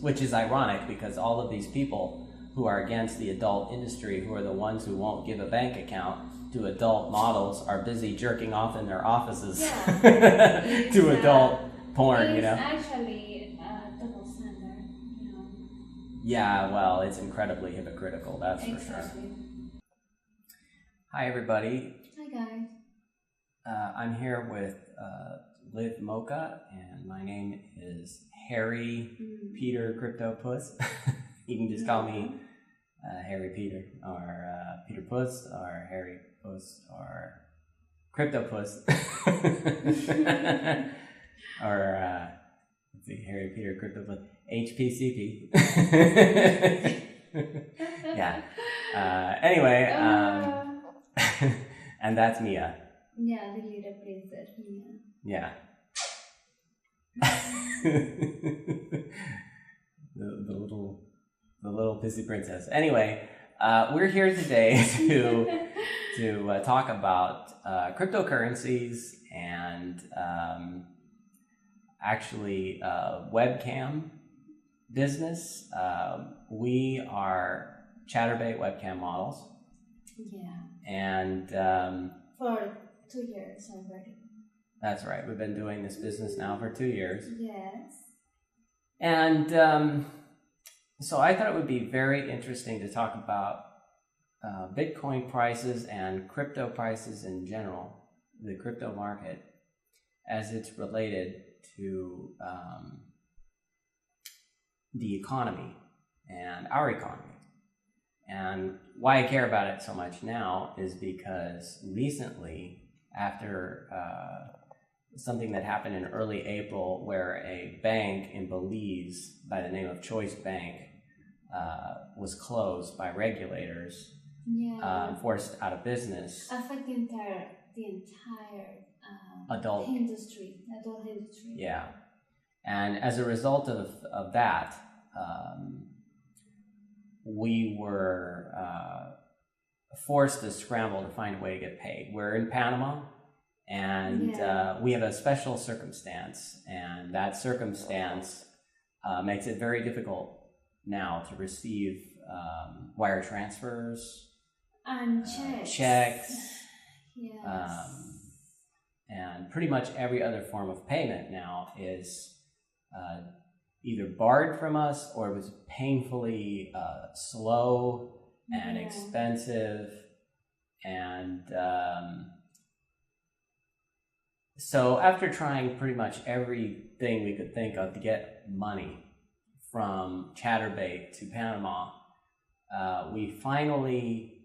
which is ironic because all of these people who are against the adult industry, who are the ones who won't give a bank account to adult models, are busy jerking off in their offices to adult porn, you know? It's actually a double standard, you know. Yeah, well, it's incredibly hypocritical, that's for sure. Hi, everybody. Hi, guys. I'm here with Liv Mocha, and my name is Harry Peter Cryptopus. You can just call me Harry Peter, or Peter Puss, or Harry Puss, or Cryptopus. Or, let's see, Harry Peter Cryptopus, HPCP. Yeah. Anyway, and that's Mia. Yeah, the little princess, Mia. Yeah. the little pissy princess. Anyway, we're here today to talk about cryptocurrencies and actually webcam business. We are Chatterbait webcam models. Yeah. And for 2 years already. That's right. We've been doing this business now for 2 years. Yes. And so I thought it would be very interesting to talk about Bitcoin prices and crypto prices in general, the crypto market, as it's related to the economy and our economy. And why I care about it so much now is because recently, after something that happened in early April, where a bank in Belize by the name of Choice Bank was closed by regulators, forced out of business. Affecting the entire adult industry. Yeah. And as a result of that, we were forced to scramble to find a way to get paid. We're in Panama, and we have a special circumstance, and that circumstance makes it very difficult now to receive wire transfers and checks, yes. And pretty much every other form of payment now is either barred from us, or it was painfully slow and expensive. And so after trying pretty much everything we could think of to get money from Chatterbait to Panama, we finally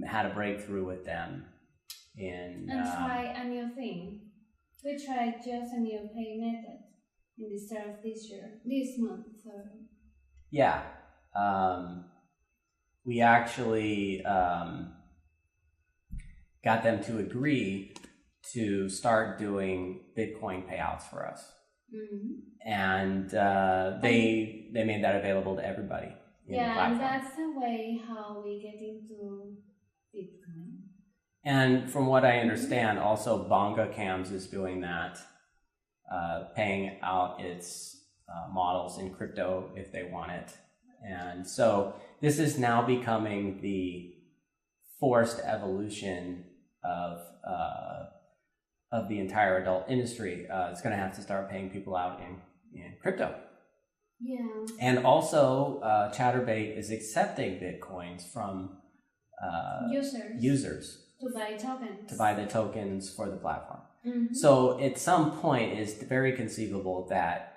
had a breakthrough with them. And try a new thing. We tried just a new pay method in the start of this month. Sorry. Yeah. We actually got them to agree to start doing Bitcoin payouts for us. Mm-hmm. And they made that available to everybody. And that's the way how we get into Bitcoin. And from what I understand, also Bonga Cams is doing that, paying out its models in crypto if they want it. And so this is now becoming the forced evolution of the entire adult industry. It's going to have to start paying people out in crypto. Yeah. And also, Chatterbait is accepting Bitcoins from users. To buy tokens. To buy the tokens for the platform. Mm-hmm. So at some point, it's very conceivable that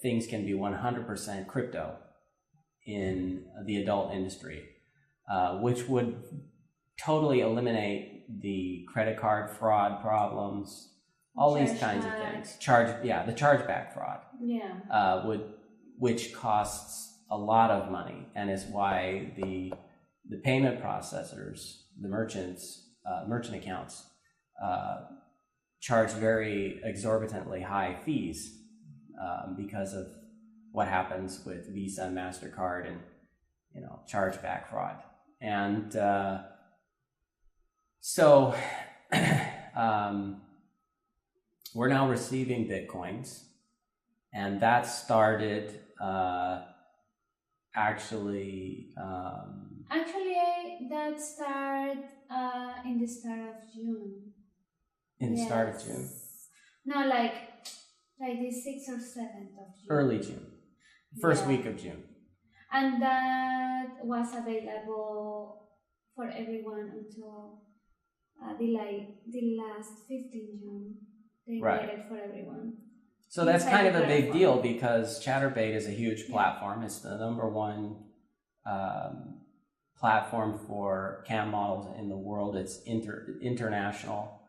things can be 100% crypto in the adult industry, which would totally eliminate the credit card fraud problems, all these kinds of things. The chargeback fraud. Yeah. Which costs a lot of money, and is why the payment processors, the merchant accounts, charge very exorbitantly high fees because of what happens with Visa and MasterCard and chargeback fraud. And so we're now receiving Bitcoins And that started actually. That started in the start of June. In the start of June? No, like the 6th or 7th of June. Early June. First week of June. And that was available for everyone until the last 15 June. They waited for everyone. So that's kind of a big deal because Chatterbait is a huge platform. It's the number one platform for cam models in the world. It's international.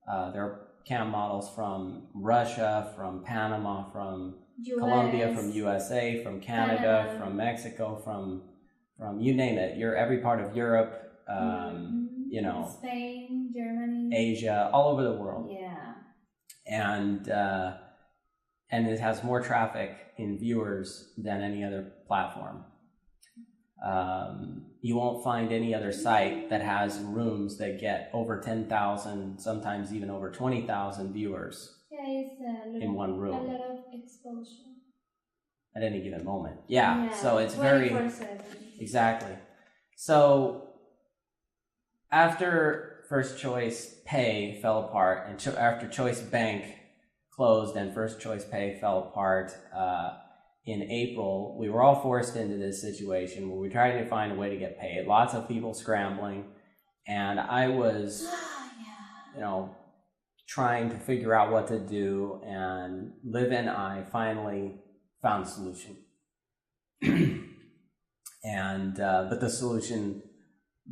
There are cam models from Russia, from Panama, from Colombia, from USA, from Canada, from Mexico, from you name it. You're every part of Europe, you know, Spain, Germany, Asia, all over the world. Yeah. And it has more traffic in viewers than any other platform. You won't find any other site that has rooms that get over 10,000, sometimes even over 20,000 viewers in one room. A lot of exposure. At any given moment. Yeah. So it's very... 24/7. Exactly. So after First Choice Pay fell apart, and after Choice Bank closed and First Choice Pay fell apart, in April, we were all forced into this situation where we tried to find a way to get paid. Lots of people scrambling, and I was, you know, trying to figure out what to do. And Liv and I finally found a solution, and but the solution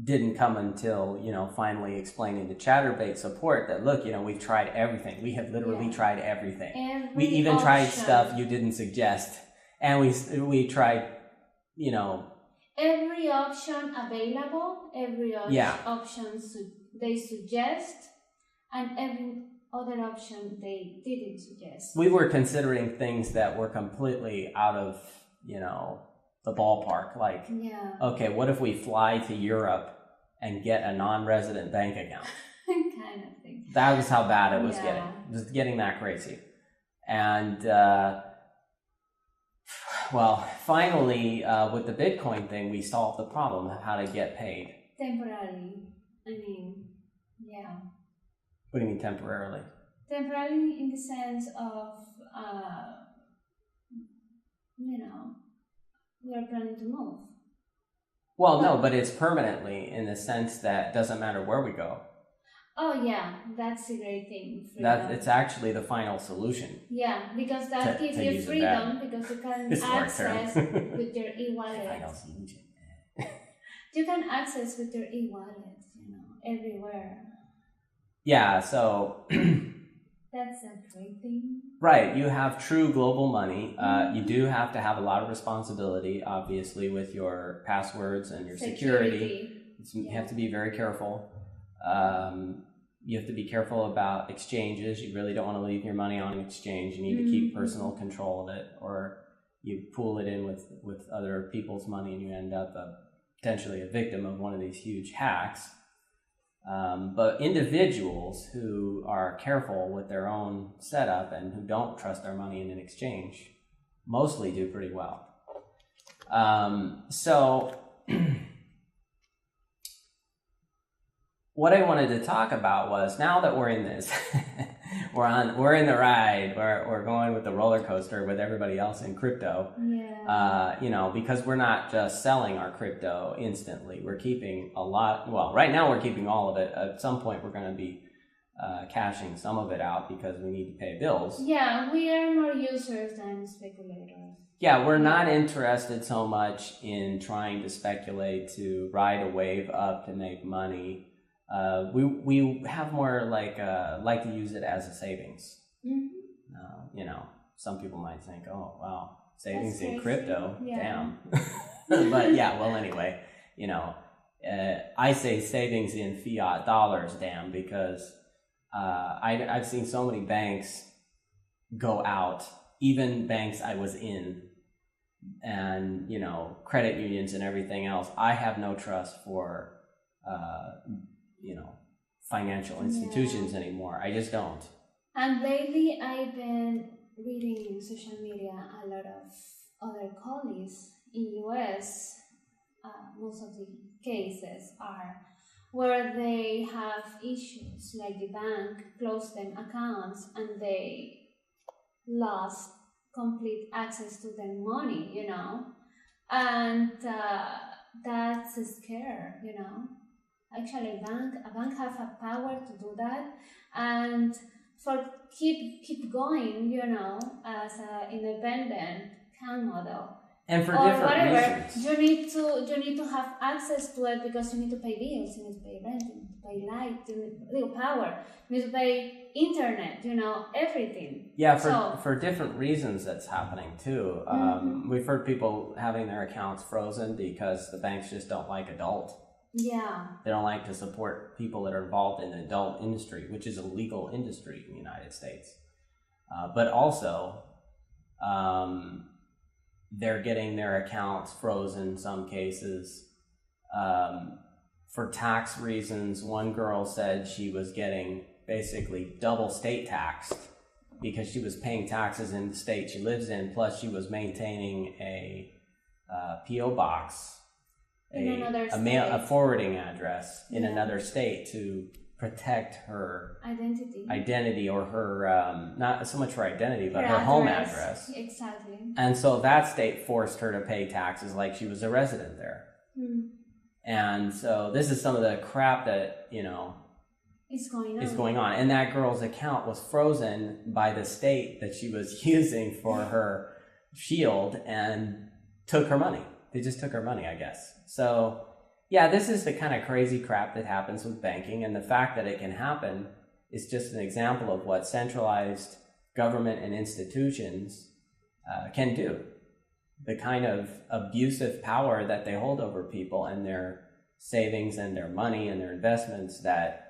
didn't come until, you know, finally explaining to Chatterbait support that, look, you know, we've tried everything. We have literally tried everything. We even tried stuff you didn't suggest. And we tried, you know... Every option available, every option they suggest, and every other option they didn't suggest. We were considering things that were completely out of, you know, the ballpark. Like, okay, what if we fly to Europe and get a non-resident bank account? Kind of thing. That was how bad it was getting. It was getting that crazy. And... well, finally, with the Bitcoin thing, we solved the problem of how to get paid. Temporarily. I mean, yeah. What do you mean temporarily? Temporarily in the sense of, you know, we are planning to move. Well, no, but it's permanently in the sense that it doesn't matter where we go. Oh yeah, that's a great thing. It's actually the final solution. Yeah, because that gives you freedom because you can access with your e-wallet. Final solution. You can access with your e-wallet, you know, everywhere. Yeah, so that's a great thing. Right, you have true global money. You do have to have a lot of responsibility, obviously, with your passwords and your security. You have to be very careful. You have to be careful about exchanges. You really don't want to leave your money on an exchange. You need to keep personal control of it, or you pool it in with other people's money and you end up potentially a victim of one of these huge hacks. But individuals who are careful with their own setup and who don't trust their money in an exchange mostly do pretty well. So what I wanted to talk about was, now that we're in this, we're in the ride, we're going with the roller coaster with everybody else in crypto. You know, because we're not just selling our crypto instantly. We're keeping a lot. Well, right now we're keeping all of it. At some point, we're going to be cashing some of it out because we need to pay bills. Yeah, we are more users than speculators. Yeah, we're not interested so much in trying to speculate to ride a wave up to make money. We have more like to use it as a savings. You know, some people might think, oh wow, savings in crypto, damn. But yeah, well anyway, you know, I say savings in fiat dollars, damn, because I've seen so many banks go out, even banks I was in, and you know, credit unions and everything else. I have no trust for you know, financial institutions anymore. I just don't. And lately I've been reading in social media a lot of other colleagues in US. Most of the cases are where they have issues, like the bank closed them accounts and they lost complete access to their money, and that's a scare, Actually, a bank have a power to do that, and for keep going, as an independent can model. And for or different whatever, reasons. you need to have access to it because you need to pay bills, you need to pay rent, you need to pay light, you need to pay power, you need to pay internet, everything. Yeah, for different reasons that's happening too. We've heard people having their accounts frozen because the banks just don't like adult. Yeah. They don't like to support people that are involved in the adult industry, which is a legal industry in the United States. But also, they're getting their accounts frozen in some cases. For tax reasons, one girl said she was getting basically double state taxed because she was paying taxes in the state she lives in, plus she was maintaining a P.O. box, a forwarding address in another state to protect her identity or her, not so much her identity, but her home address. Exactly. And so that state forced her to pay taxes like she was a resident there. And so this is some of the crap that, is going on. And that girl's account was frozen by the state that she was using for her shield and took her money. They just took her money, I guess. So, yeah, this is the kind of crazy crap that happens with banking, and the fact that it can happen is just an example of what centralized government and institutions can do. The kind of abusive power that they hold over people and their savings and their money and their investments that,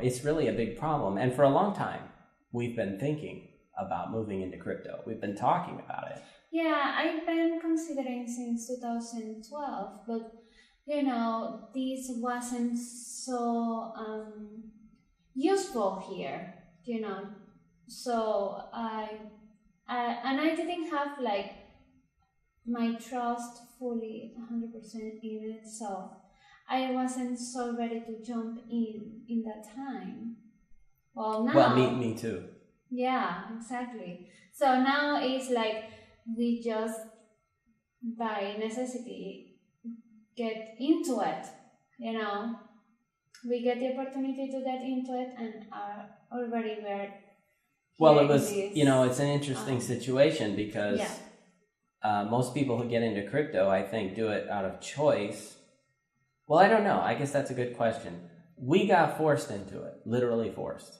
it's really a big problem. And for a long time, we've been thinking about moving into crypto. We've been talking about it. Yeah, I've been considering since 2012, but this wasn't so useful here, So I didn't have my trust fully 100% in it, so I wasn't so ready to jump in that time. Well, now. Well, me too. Yeah, exactly. So now it's we just, by necessity, get into it, We get the opportunity to get into it and are already where. Well, it was, it's an interesting situation because most people who get into crypto, I think, do it out of choice. Well, I don't know. I guess that's a good question. We got forced into it, literally forced.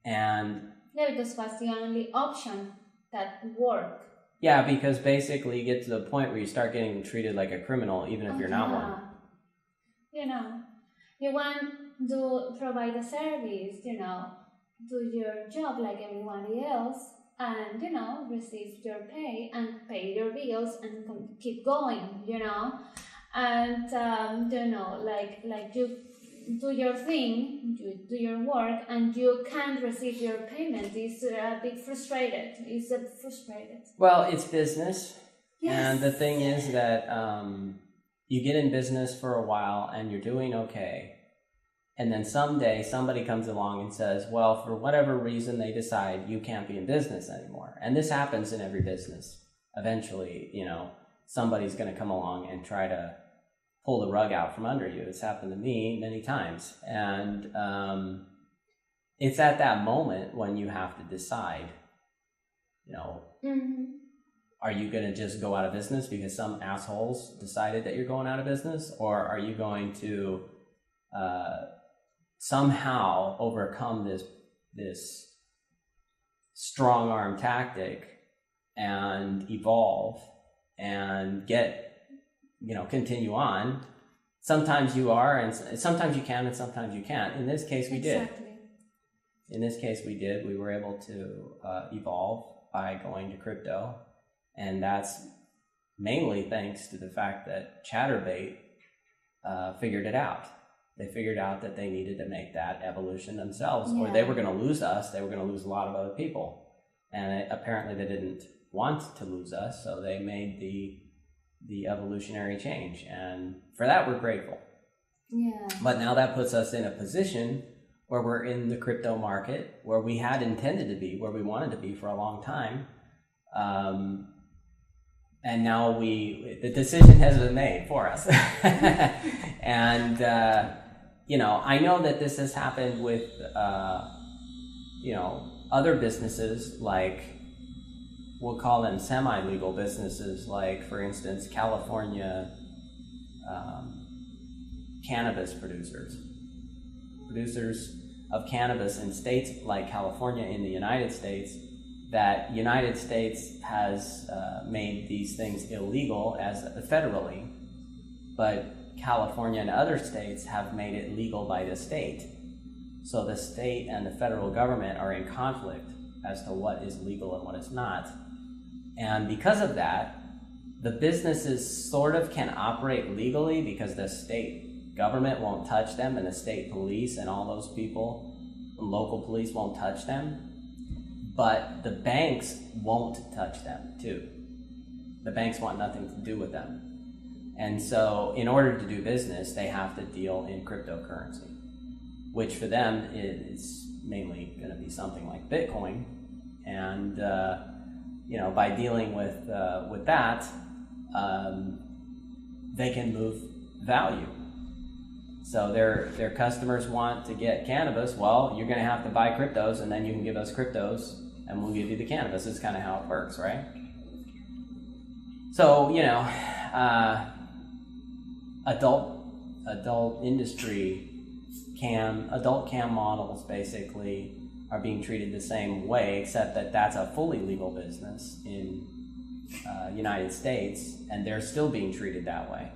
And yeah, because that's the only option that worked. Yeah, because basically you get to the point where you start getting treated like a criminal, even if you're not one. You want to provide a service, do your job like everybody else, and, receive your pay and pay your bills and keep going, and, you do your thing, you do your work, and you can't receive your payment. It's a bit frustrated. Well, it's business. Yes. And the thing is that you get in business for a while and you're doing okay. And then someday somebody comes along and says, well, for whatever reason, they decide you can't be in business anymore. And this happens in every business. Eventually, somebody's going to come along and try to pull the rug out from under you. It's happened to me many times. And it's at that moment when you have to decide, are you going to just go out of business because some assholes decided that you're going out of business? Or are you going to somehow overcome this strong arm tactic and evolve and continue on? Sometimes you are, and sometimes you can, and sometimes you can't. In this case, we did. In this case, we did. We were able to evolve by going to crypto, and that's mainly thanks to the fact that Chatterbait figured it out. They figured out that they needed to make that evolution themselves, or they were going to lose us. They were going to lose a lot of other people. And apparently they didn't want to lose us, so they made the evolutionary change. And for that, we're grateful. Yeah. But now that puts us in a position where we're in the crypto market, where we had intended to be, where we wanted to be for a long time. And now the decision has been made for us. And, I know that this has happened with, other businesses, like we'll call them semi-legal businesses, like, for instance, California cannabis producers of cannabis in states like California in the United States, that United States has made these things illegal as federally, but California and other states have made it legal by the state. So the state and the federal government are in conflict as to what is legal and what is not. And because of that, the businesses sort of can operate legally because the state government won't touch them, and the state police and all those people, local police, won't touch them. But the banks won't touch them too. The banks want nothing to do with them. And so in order to do business, they have to deal in cryptocurrency, which for them is mainly going to be something like Bitcoin. And by dealing with that, they can move value. So their customers want to get cannabis. Well, you're going to have to buy cryptos, and then you can give us cryptos, and we'll give you the cannabis. This is kind of how it works, right? So, adult industry adult cam models basically are being treated the same way, except that that's a fully legal business in United States, and they're still being treated that way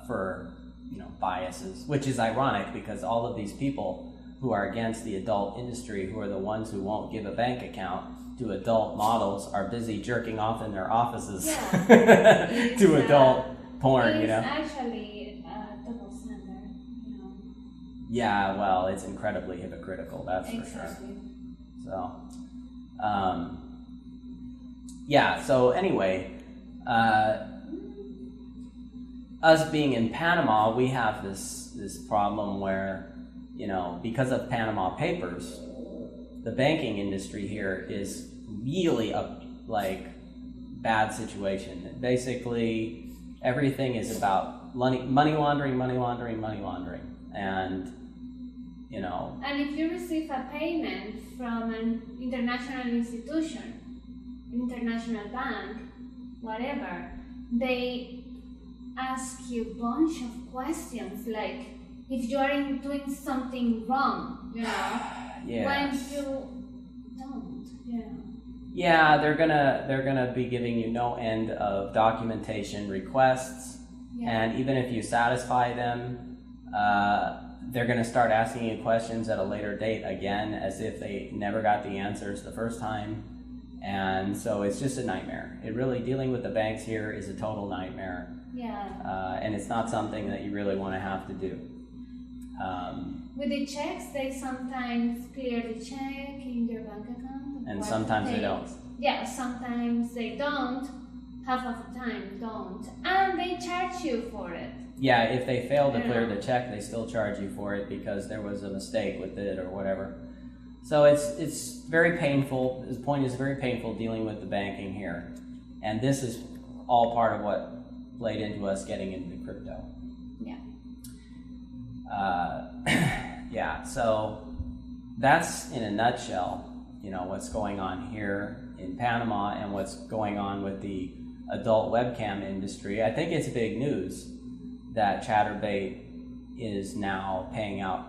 for biases, which is ironic because all of these people who are against the adult industry, who are the ones who won't give a bank account to adult models, are busy jerking off in their offices to adult porn. It's actually a double standard. Yeah, well, it's incredibly hypocritical, that's for sure. So, so anyway, us being in Panama, we have this problem where, because of Panama Papers, the banking industry here is really a bad situation. Basically, everything is about money laundering, and And if you receive a payment from an international institution, international bank, whatever, they ask you a bunch of questions, like if you are doing something wrong, Yes. when you don't, Yeah, they're gonna be giving you no end of documentation requests, and even if you satisfy them, they're gonna start asking you questions at a later date again, as if they never got the answers the first time. And so it's just a nightmare. Dealing with the banks here is a total nightmare. And it's not something that you really want to have to do. With the checks, they sometimes clear the check in your bank account. And sometimes they don't. Yeah, sometimes they don't. Half of the time don't. And they charge you for it. Yeah, if they fail to clear the check, they still charge you for it because there was a mistake with it or whatever. So it's very painful. The point is very painful dealing with the banking here. And this is all part of what played into us getting into crypto. So that's in a nutshell, what's going on here in Panama and what's going on with the adult webcam industry. I think it's big news that Chatterbait is now paying out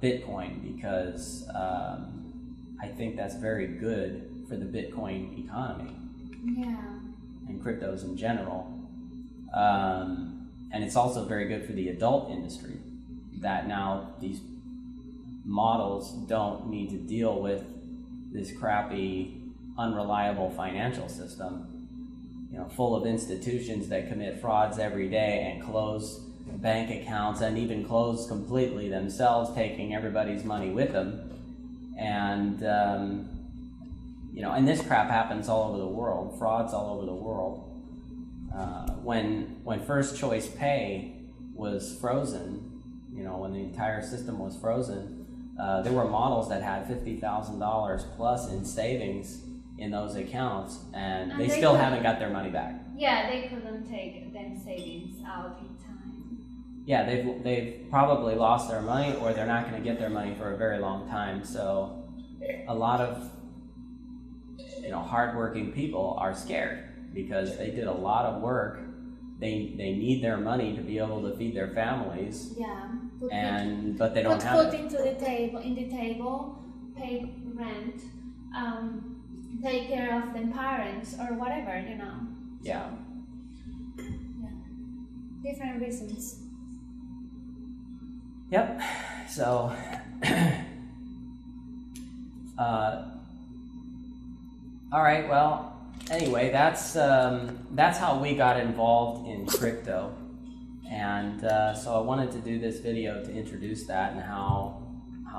Bitcoin because I think that's very good for the Bitcoin economy and cryptos in general. And it's also very good for the adult industry that now these models don't need to deal with this crappy, unreliable financial system, full of institutions that commit frauds every day and close bank accounts and even close completely themselves, taking everybody's money with them. And, and this crap happens all over the world, frauds all over the world. When First Choice Pay was frozen, when the entire system was frozen, there were models that had $50,000 plus in savings in those accounts, and they still haven't got their money back. Yeah, they couldn't take them savings out in time. Yeah, they've probably lost their money, or they're not going to get their money for a very long time. So a lot of hardworking people are scared because they did a lot of work. They need their money to be able to feed their families. Yeah. But they don't have it. Put into the table, pay rent, take care of their parents or whatever, Yeah. Yeah. Different reasons. Yep. So, all right. Well, anyway, that's how we got involved in crypto, and so I wanted to do this video to introduce that and how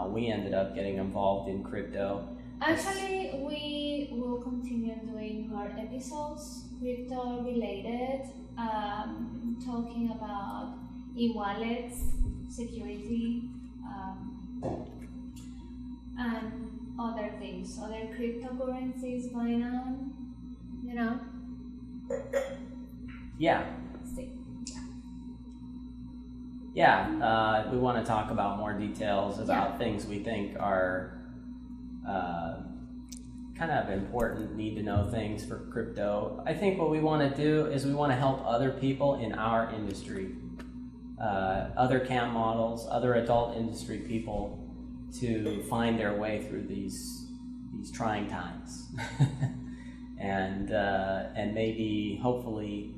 we ended up getting involved in crypto. Actually, we will continue doing more episodes, crypto related, talking about e-wallets, security, and other things, other cryptocurrencies going on, Yeah. See. Yeah, we want to talk about more details about things we think are kind of important, need to know things for crypto. I think what we want to do is we want to help other people in our industry, other CAM models, other adult industry people to find their way through these trying times. and maybe hopefully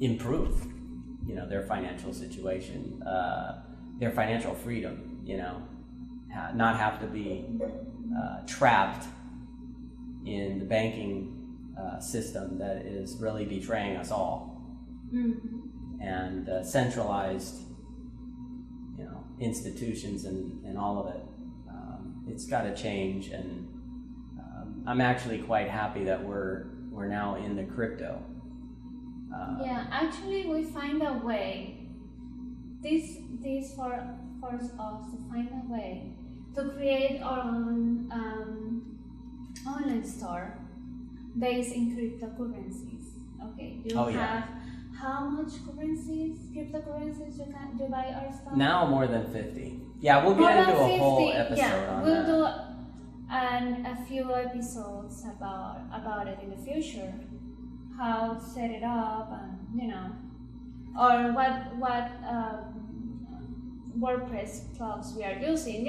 improve their financial situation, their financial freedom, not have to be trapped in the banking system that is really betraying us all. And centralized institutions and all of it. It's got to change, and I'm actually quite happy that we're now in the crypto. Actually, we find a way. This forced us to find a way to create our own online store based in cryptocurrencies. Okay, you have how much cryptocurrencies you buy our stuff? Now more than 50. Yeah, we'll get into a whole episode on we'll that. do a few episodes about it in the future. How to set it up, and or what WordPress plugins we are using.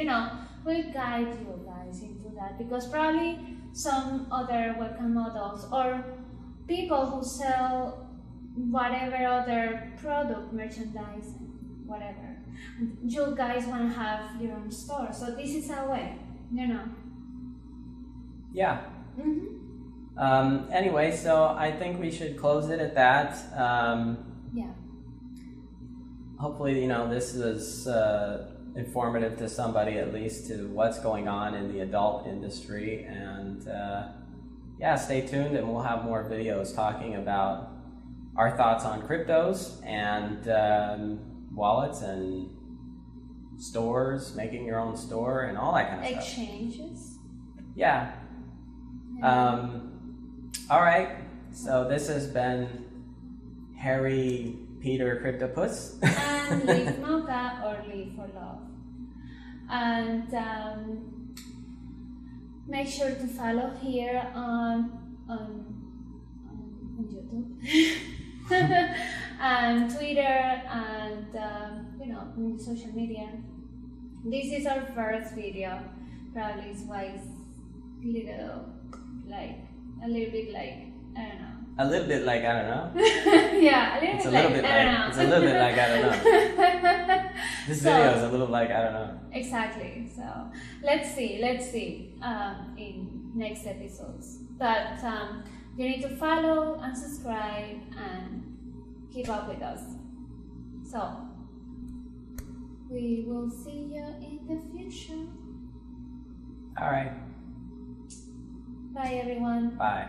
We'll guide you guys into that, because probably some other webcam models or people who sell whatever other product, merchandising, whatever, you guys want to have your own store. So this is a way, Yeah. Anyway, so I think we should close it at that. Hopefully, this is informative to somebody, at least, to what's going on in the adult industry. And stay tuned, and we'll have more videos talking about our thoughts on cryptos and wallets and stores, making your own store, and all that kind of stuff. Exchanges. Yeah. All right. So this has been Harry Peter Cryptopus. And Live Mocha, or Live for Love. And make sure to follow here on YouTube. And Twitter, and social media. This is our first video. Probably is why it's a little bit like I don't know. A little bit like I don't know. Yeah, It's a little bit like I don't know. This video is a little like I don't know. Exactly. So let's see in next episodes. But You need to follow and subscribe and keep up with us. So, we will see you in the future. All right. Bye, everyone. Bye.